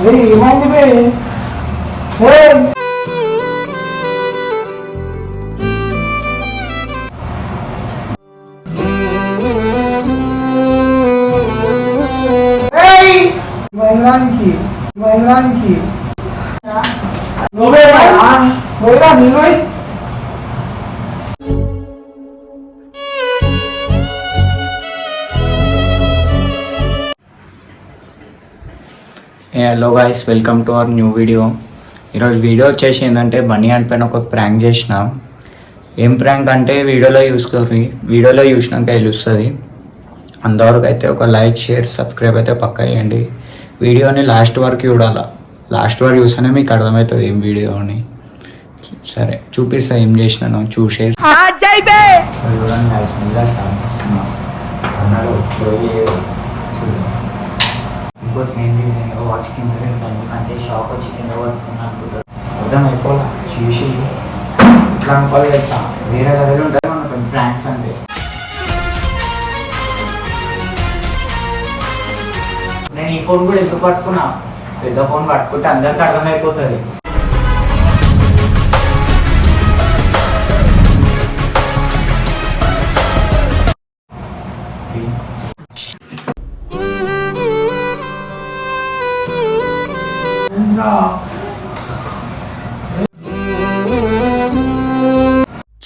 ఏమైంది బే? మహిళానికి నువ్వేరా నిన్ను hello guys, welcome to our new video. ఈరోజు వీడియో వచ్చేసి ఏంటంటే బన్నీ అని పైన ఒక ప్రాంక్ చేసిన. ఏం ప్రాంక్ అంటే వీడియోలో చూసినాక తెలుస్తుంది. అంతవరకు అయితే ఒక లైక్, షేర్, సబ్స్క్రైబ్ అయితే పక్కా చేయండి. వీడియోని లాస్ట్ వరకు చూడాలా. లాస్ట్ వరకు చూస్తేనే మీకు అర్థమవుతుంది ఏం వీడియో అని. సరే చూపిస్తా ఏం చేసినాను చూసే చూడండి guys, మెల్లగా స్టార్ట్ చేస్తున్నా. అన్నాడు ఇంకోటి నేను రీజన్ వాచ్ కింద అంటే షాక్ వచ్చి కింద పడుతున్నా అనుకుంటారు. అర్థమైపోలే చూసి ఇట్లా అనుకోవాలి తెలుసా. వేరే లెవెల్ ఉంటాయి మనకు ప్రాంక్స్ అంటే. నేను ఈ ఫోన్ కూడా ఎందుకు పట్టుకున్నా, పెద్ద ఫోన్ పట్టుకుంటే అందరికి అర్థమైపోతుంది.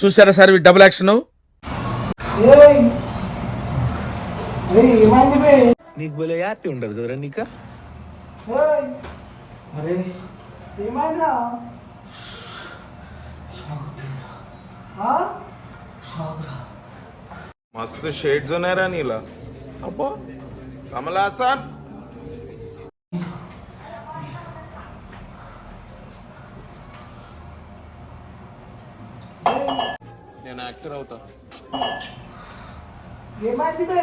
చూసారా సార్ డబుల్ యాక్షన్. నీకు బోలే హ్యాపీ ఉండదు కదరా నీకు. मस्त शेड्स नाही रा नीला अप्पा कमला हसन నేను యాక్టర్ అవుతా. ఏమైంది బే?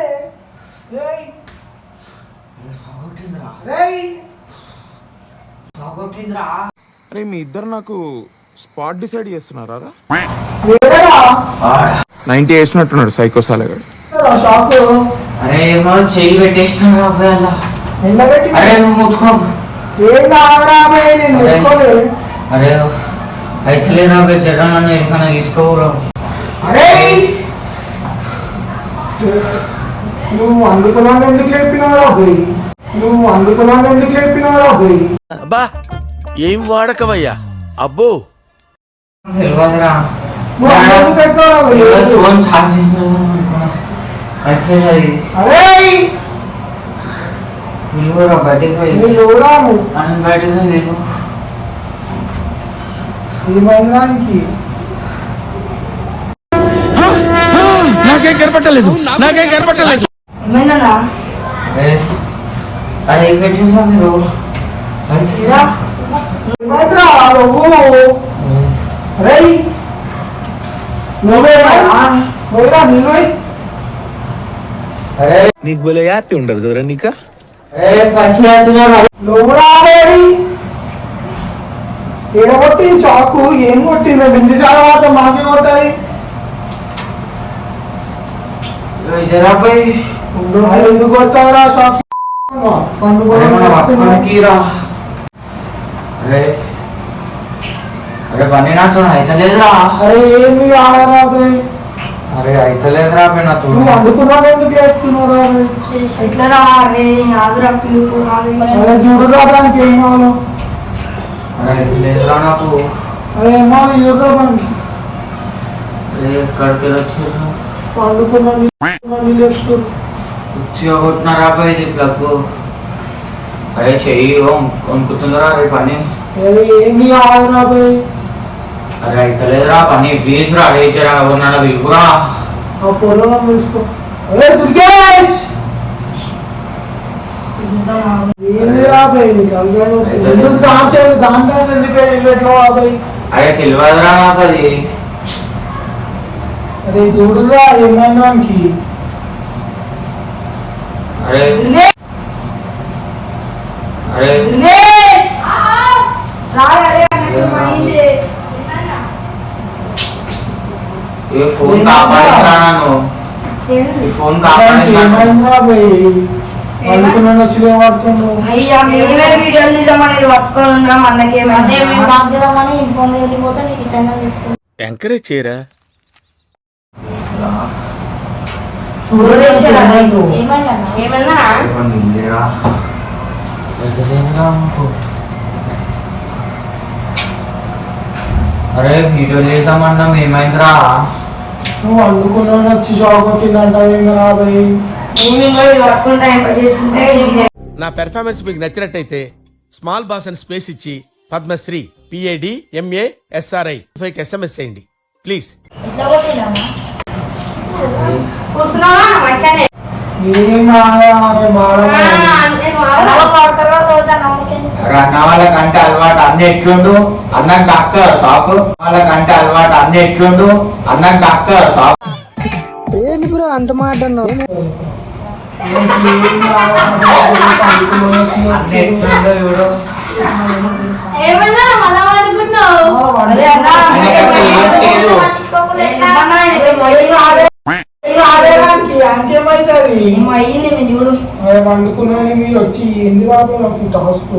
అరే మీ ఇద్దరు నాకు స్పాట్ డిసైడ్ చేస్తున్నారా? 90 వేసినట్టున్నాడు సైకో సాలగాడు. అరే ఏమో చెయ్యి పెట్టేస్తున్నా. అరే నువ్వు ముట్టుకో. అరే అయితే నా జడ నన్ను ఎక్కడైనా తీసుకోరా. అరే నువ్వు అందుకున్నాను ఎందుకు లేపినారా పోయి? అబ్బా ఏం వాడకవయ్యా అబ్బో. తెలియదురా. ఫోన్ ఛార్జింగ్ అయిపోయింది. అరే నిలువురా బయటికి పోయి. బయటికి పోయి నిలువు. నాకేం కనపట్టలేదు. అది ఏం పెట్టేసా మీరు? నీకు బోలే హ్యాపీ ఉండదు కదరా నీకు. కొట్టి చాకు ఏం కొట్టింది? బింది తర్వాత మాకే కొట్టాలి. ఎందుకు కొడతావురా షాక్? అరే పని నాతో అయితలేదురా. అరే ఏమి ఆడరా? అరే అయితలేదురా. నాతో నువ్వు అందుకున్నావు ఎందుకు వేస్తున్నారా? చూడరా దానికి ఏం కావాలో. అరే అయితలేదురా నాకు. అరే ఏమో ఎదురా బాగా ఎక్కడికి వచ్చారు? పండుకున్నాను కొట్టినారా పోయి ప్లగ్. అరే చెయ్యి కొనుక్కుతుందిరా. అరే పని ఏమి ఆడరా పోయి. అరే అయితలేదురా పని. ప్లీజ్ రా. అరే చెరా ఎవరినారా పిలుపురా. ఆ పొలం తీసుకో. అరే దుర్గేష్ ఏంది రాబాయి ఎందుకు దాచారు? దాంట్లో ఎందుకు ఎట్లా రాబాయి? అరే తెలియదురా నాకు అది. అరే చూడురా ఏమైందానికి. అరే అరే ये फोन कापायचा ना नो. ये फोन कापायचा. వండుకున్నాను వచ్చి ఏమడుతున్నావు? అయ్యా మేమే వీడియోలు తీసామని పట్టుకొని ఉన్నాం అన్నకేమో అదే మేము బాగుదామని ఇంకొంది వెళ్ళిపోతే నీకు ఇట్లా చెప్తాను. ఎంకరేజ్ చేయరా. ఏమైనా ఏమన్నా అరే వీడియో చేసామన్నాం ఏమైందిరా? నువ్వు వండుకున్నాను వచ్చి షాక్ కొట్టిందంట రాబోయి పట్టుకుంటా ఏం చేస్తుంటే నా పెర్ఫార్మెన్స్ మీకు నచ్చినట్టయితే స్మాల్ బాస్ అని స్పేస్ ఇచ్చి పద్మశ్రీ PADMASRI SMS చేయండి ప్లీజ్. ఎట్లా కొట్టిందమ్మా? కూర్చున్నావా మంచిగానే ఏం పడతారో రోజా నమ్మకం అన్న వాళ్ళకంటే అలవాటు అన్న ఎట్లుండు అన్నం కక్క షాపు వాళ్ళకంటే అలవాటు అన్న ఎట్లుండు అన్నం కక్క షాపు అన్న ఎట్లుండో చూడు. ఏమన్నా మళ్ళా అనుకుంటున్నావు పట్టించుకోకుండా ఎట్లా? అంకేమైతుంది అయ్యింది నేను చూడు వండుకున్నాను మీరు వచ్చి ఏంది బాబు నాకు టాస్క్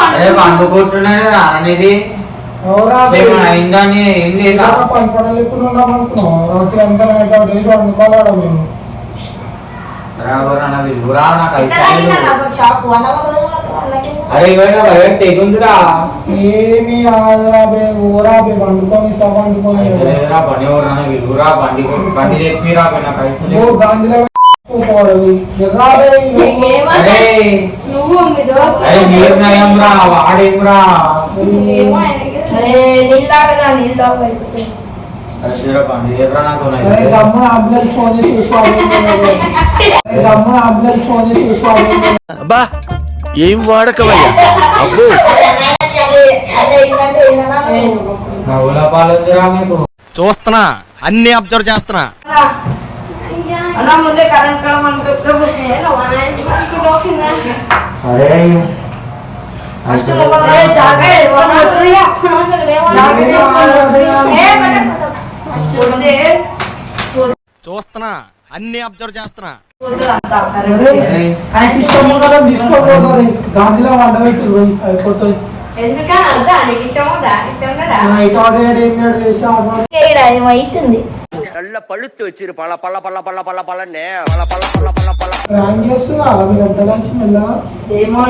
అరే వండుకుంటున్నాను అనేది ఏమైనా అయిందని ఏం లేదా? పనిపడలేకుండా ఉన్నాం అనుకున్నాం రాత్రి అంతా నైట్ అవుట్ వేసి వండుకోవాలా మేము అరే తెగుందిరా ఏమి ఆదరాబే ఓరాబే వండుకొని సభ వండుకొని బండి విలురా బండి బండి చెప్పిరా నాకు ఓ గాంధీలో రాబే అరే నువ్వు మీ దోస్తు అరే మీరు నయంరా వాడేమ్రా నీళ్ళు తాగరా నీళ్ళు తాగు బండి చెప్పరా నాకు అరే గమ్మున అంబులెన్స్ ఫోన్ చేసి గమ్మున అంబులెన్స్ ఫోన్ చేసి అబ్బా ఏం వాడకవయ్యా అబ్బో. నవ్వుల పాలొద్దురా మీకు చూస్తున్నా అన్ని అబ్జర్వ్ చేస్తున్నా. అన్న ముందే కరెంట్ అరే చూస్తున్నా అన్ని అబ్జర్వ్ చేస్తున్నా. ఆయనకి ఇష్టం కదా తీసుకోపోతారు గాంధీలో వండబెట్టు అయిపోతుంది ఎందుకని అర్థా నీకు ఇష్టమో ఇష్టం కదా నైట్ ఆర్డర్ ఏం వేసి ఆర్డర్ అవుతుంది ప్రాంక్ చేస్తున్నారా మీరు ఎంత కలిసి మెల్లగా ఏమో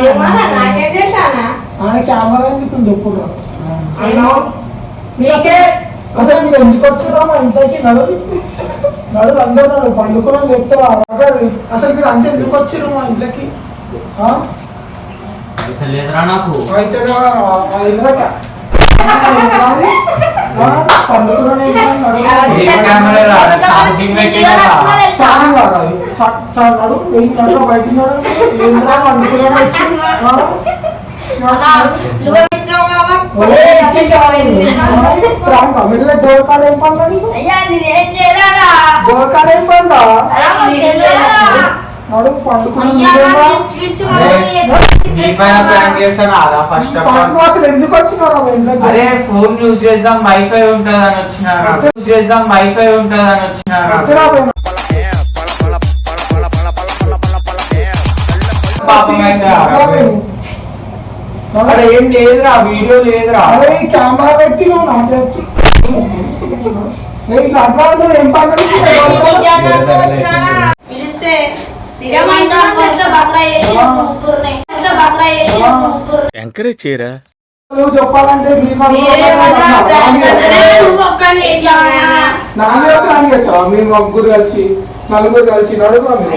నాకేం చేశానా ఆయన కెమెరా ఎందుకు చెప్పురా మీకే అసలు మీరు ఎందుకు వచ్చారా మా ఇంట్లోకి నడు అందరూ నడు పండుకుని చెప్తారా అసలు మీరు అంత ఎందుకు వచ్చారు మా ఇంట్లోకి లేదురా నాకు పండుకుని నడు బయట డోర్ కాడ ఏం పనురా నీకు డోర్ కాడ ఏం పనురా నడు పండుకుని అసలు ఎందుకు వచ్చినారా అరే ఫోన్ యూజ్ చేద్దాం వైఫై ఉంటదని వచ్చిన అక్కడ ఏం లేదురా వీడియో లేదురా అరే కెమెరా పెట్టి నువ్వు నాకు ఏం పని పిలిస్తే ఎంకరేజ్ చేయరా. నువ్వు చెప్పాలంటే నాన్న ప్లాన్ చేస్తావా మీరు ముగ్గురు కలిసి నలుగురు కలిసి నడుకోండి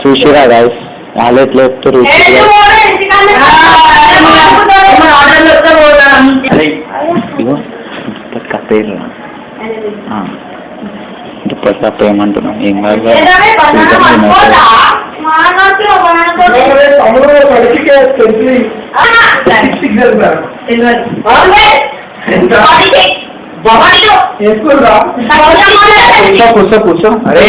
చూసిరా గైస్ వాలెట్ లేపుతారు తప్ప ఏమంటున్నాం ఏం వేసుకురా కూర్చో కూర్చో అరే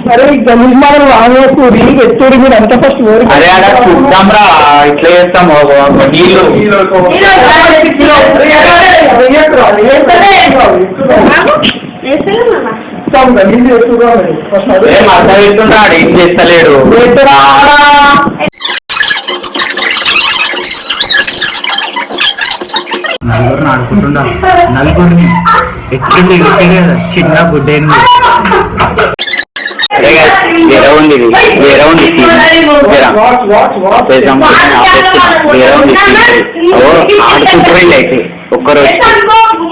అరే గలీజ్ మాటలు వాడేస్తుంది ఎత్తుడి మీరు అంత ఫస్ట్ అరే అలా చూద్దాం రా ఇట్లా చేస్తాం నీళ్ళు అర్థమవుతున్నాడు ఏం చేస్తలేడు నలుగురు ఆడుకుంటుండ నలుగురిని ఎక్కింది చిన్న గుడ్డేంది వేరే ఉంది వేరే ఉంది ఆడుకుంటూ వెళ్ళి అయితే ఒక్కరోజు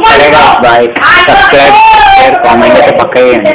సరేగా బాయ్ సబ్స్క్రైబ్ షేర్ కామెంట్ అయితే పక్క వేయండి